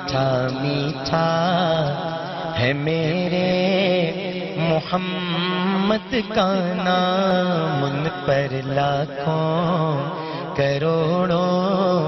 میٹھا میٹھا ہے میرے محمد کا نام، ان پر لاکھوں کروڑوں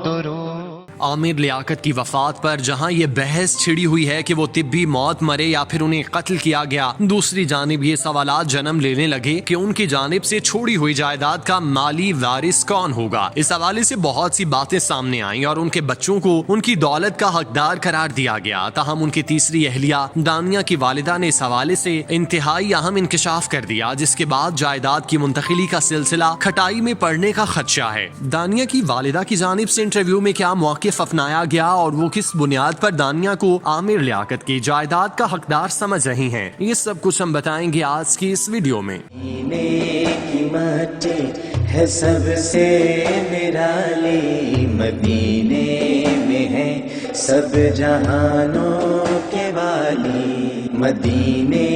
درود۔ عامر لیاقت کی وفات پر جہاں یہ بحث چھڑی ہوئی ہے کہ وہ طبی موت مرے یا پھر انہیں قتل کیا گیا، دوسری جانب یہ سوالات جنم لینے لگے کہ ان کی جانب سے چھوڑی ہوئی جائیداد کا مالی وارث کون ہوگا۔ اس حوالے سے بہت سی باتیں سامنے آئیں اور ان کے بچوں کو ان کی دولت کا حقدار قرار دیا گیا۔ تاہم ان کی تیسری اہلیہ دانیہ کی والدہ نے اس حوالے سے انتہائی اہم انکشاف کر دیا، جس کے بعد جائیداد کی منتقلی کا سلسلہ کھٹائی میں پڑنے کا خدشہ ہے۔ دانیہ کی والدہ کی جانب سے انٹرویو میں کیا موقف اپنایا گیا اور وہ کس بنیاد پر دانیہ کو عامر لیاقت کی جائیداد کا حقدار سمجھ رہی ہیں، یہ سب کچھ ہم بتائیں گے آج کی اس ویڈیو میں۔ مدینے کی مٹی ہے سب سے نرالی، مدینے میں ہے سب جہانوں کے والی، مدینے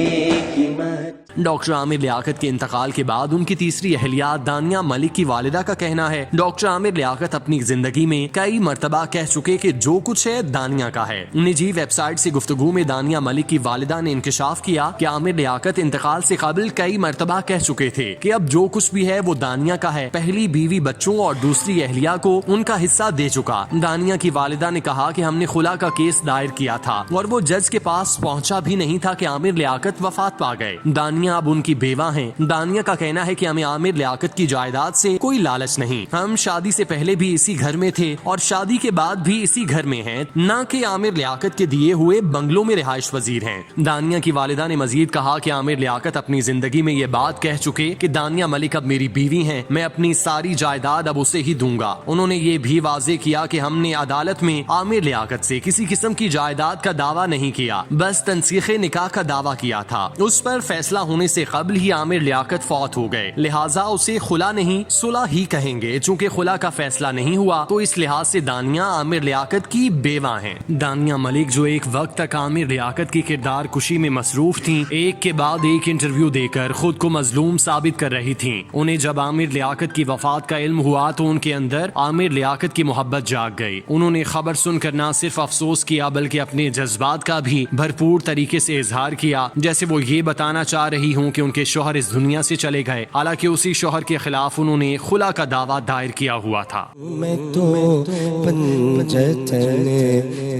کی مٹی۔ ڈاکٹر عامر لیاقت کے انتقال کے بعد ان کی تیسری اہلیہ دانیہ ملک کی والدہ کا کہنا ہے، ڈاکٹر عامر لیاقت اپنی زندگی میں کئی مرتبہ کہہ چکے کہ جو کچھ ہے دانیہ کا ہے۔ نجی ویب سائٹ سے گفتگو میں دانیہ ملک کی والدہ نے انکشاف کیا کہ عامر لیاقت انتقال سے قبل کئی مرتبہ کہہ چکے تھے کہ اب جو کچھ بھی ہے وہ دانیہ کا ہے، پہلی بیوی بچوں اور دوسری اہلیہ کو ان کا حصہ دے چکا۔ دانیہ کی والدہ نے کہا کہ ہم نے خلا کا کیس دائر کیا تھا اور وہ جج کے پاس پہنچا بھی نہیں تھا کہ عامر لیاقت وفات پا گئے۔ دانیہ اب ان کی بیوہ ہیں۔ دانیہ کا کہنا ہے کہ ہمیں عامر لیاقت کی جائیداد سے کوئی لالچ نہیں، ہم شادی سے پہلے بھی اسی گھر میں تھے اور شادی کے بعد بھی اسی گھر میں ہیں، نہ کہ عامر لیاقت کے دیے ہوئے بنگلوں میں رہائش پذیر ہیں۔ دانیہ کی والدہ نے مزید کہا کہ عامر لیاقت اپنی زندگی میں یہ بات کہہ چکے کہ دانیہ ملک اب میری بیوی ہیں، میں اپنی ساری جائیداد اب اسے ہی دوں گا۔ انہوں نے یہ بھی واضح کیا کہ ہم نے عدالت میں عامر لیاقت سے کسی قسم کی جائیداد کا دعویٰ نہیں کیا، بس تنسیخ نکاح کا دعویٰ کیا تھا۔ اس پر فیصلہ ہونے سے قبل ہی عامر لیاقت فوت ہو گئے، لہٰذا اسے خلا نہیں صلح ہی کہیں گے۔ چونکہ خلا کا فیصلہ نہیں ہوا تو اس لحاظ سے دانیہ عامر لیاقت کی بیوہ ہیں۔ دانیہ ملک جو ایک وقت تک عامر لیاقت کی کردار کشی میں مصروف تھیں، ایک کے بعد ایک انٹرویو دے کر خود کو مظلوم ثابت کر رہی تھیں۔ انہیں جب عامر لیاقت کی وفات کا علم ہوا تو ان کے اندر عامر لیاقت کی محبت جاگ گئی۔ انہوں نے خبر سن کر نہ صرف افسوس کیا بلکہ اپنے جذبات کا بھی بھرپور طریقے سے اظہار کیا، جیسے وہ یہ بتانا چاہ رہی ہوں کہ ان کے شوہر اس دنیا سے چلے گئے، حالانکہ اسی شوہر کے خلاف انہوں نے خلا کا دعویٰ دائر کیا ہوا تھا۔ میں تو پنجتن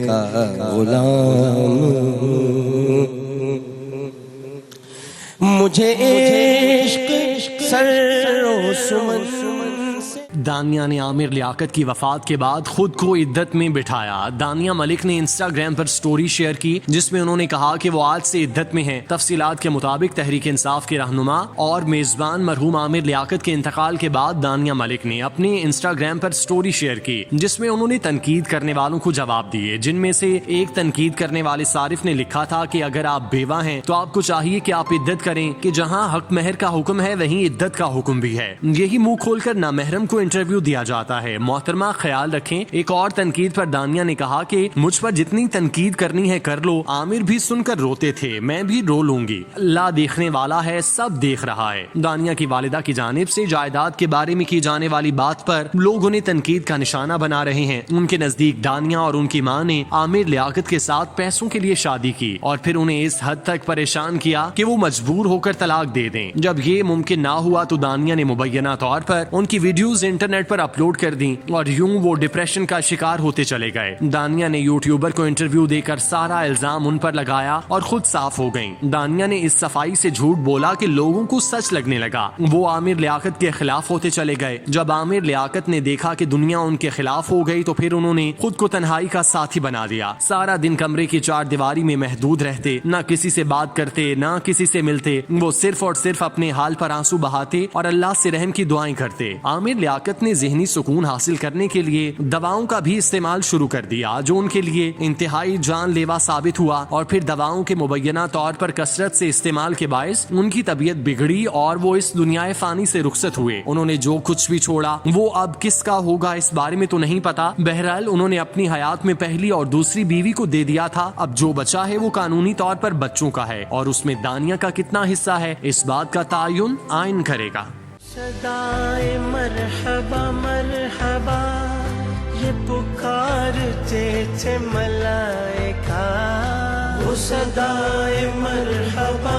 کا غلام، مجھے عشق سر و سمن سے۔ دانیہ نے عامر لیاقت کی وفات کے بعد خود کو عدت میں بٹھایا۔ دانیہ ملک نے انسٹاگرام پر سٹوری شیئر کی جس میں انہوں نے کہا کہ وہ آج سے عدت میں ہیں۔ تفصیلات کے مطابق تحریک انصاف کے رہنما اور میزبان مرحوم عامر لیاقت کے انتقال کے بعد دانیہ ملک نے اپنے انسٹاگرام پر سٹوری شیئر کی جس میں انہوں نے تنقید کرنے والوں کو جواب دیے، جن میں سے ایک تنقید کرنے والے صارف نے لکھا تھا کہ اگر آپ بیوہ ہیں تو آپ کو چاہیے کہ آپ عدت کریں، کہ جہاں حق مہر کا حکم ہے وہیں عدت کا حکم بھی ہے، یہی منہ کھول کر نامحرم کو انٹرویو دیا جاتا ہے۔ محترمہ خیال رکھیں۔ ایک اور تنقید پر دانیہ نے کہا کہ مجھ پر جتنی تنقید کرنی ہے کر لو، عامر بھی سن کر روتے تھے، میں بھی رو لوں گی، اللہ دیکھنے والا ہے، سب دیکھ رہا ہے۔ دانیہ کی والدہ کی جانب سے جائیداد کے بارے میں کی جانے والی بات پر لوگ انہیں تنقید کا نشانہ بنا رہے ہیں۔ ان کے نزدیک دانیہ اور ان کی ماں نے عامر لیاقت کے ساتھ پیسوں کے لیے شادی کی اور پھر انہیں اس حد تک پریشان کیا کہ وہ مجبور ہو کر طلاق دے دیں۔ جب یہ ممکن نہ ہوا تو دانیہ نے مبینہ طور پر ان کی ویڈیوز انٹرنیٹ پر اپلوڈ کر دیں اور یوں وہ ڈپریشن کا شکار ہوتے چلے گئے۔ دانیہ نے یوٹیوبر کو انٹرویو دے کر سارا الزام ان پر لگایا اور خود صاف ہو گئیں۔ دانیہ نے اس صفائی سے جھوٹ بولا کہ لوگوں کو سچ لگنے لگا، وہ عامر لیاقت کے خلاف ہوتے چلے گئے۔ جب عامر لیاقت نے دیکھا کہ دنیا ان کے خلاف ہو گئی تو پھر انہوں نے خود کو تنہائی کا ساتھی بنا دیا، سارا دن کمرے کی چار دیواری میں محدود رہتے، نہ کسی سے بات کرتے نہ کسی سے ملتے، وہ صرف اور صرف اپنے حال پر آنسو بہاتے اور اللہ سے رحم کی دعائیں کرتے۔ عامر لیاقت نے ذہنی سکون حاصل کرنے کے لیے دواؤں کا بھی استعمال شروع کر دیا جو ان کے لیے انتہائی جان لیوا ثابت ہوا، اور پھر دواؤں کے مبینہ طور پر کثرت سے استعمال کے باعث ان کی طبیعت بگڑی اور وہ اس دنیا فانی سے رخصت ہوئے۔ انہوں نے جو کچھ بھی چھوڑا وہ اب کس کا ہوگا اس بارے میں تو نہیں پتا، بہرحال انہوں نے اپنی حیات میں پہلی اور دوسری بیوی کو دے دیا تھا، اب جو بچا ہے وہ قانونی طور پر بچوں کا ہے اور اس میں دانیہ کا کتنا حصہ ہے اس بات کا تعین آئین کرے گا۔ صدائے مرحبا مرحبا یہ پکارتے تھے ملائکہ، وہ صدائے مرحبا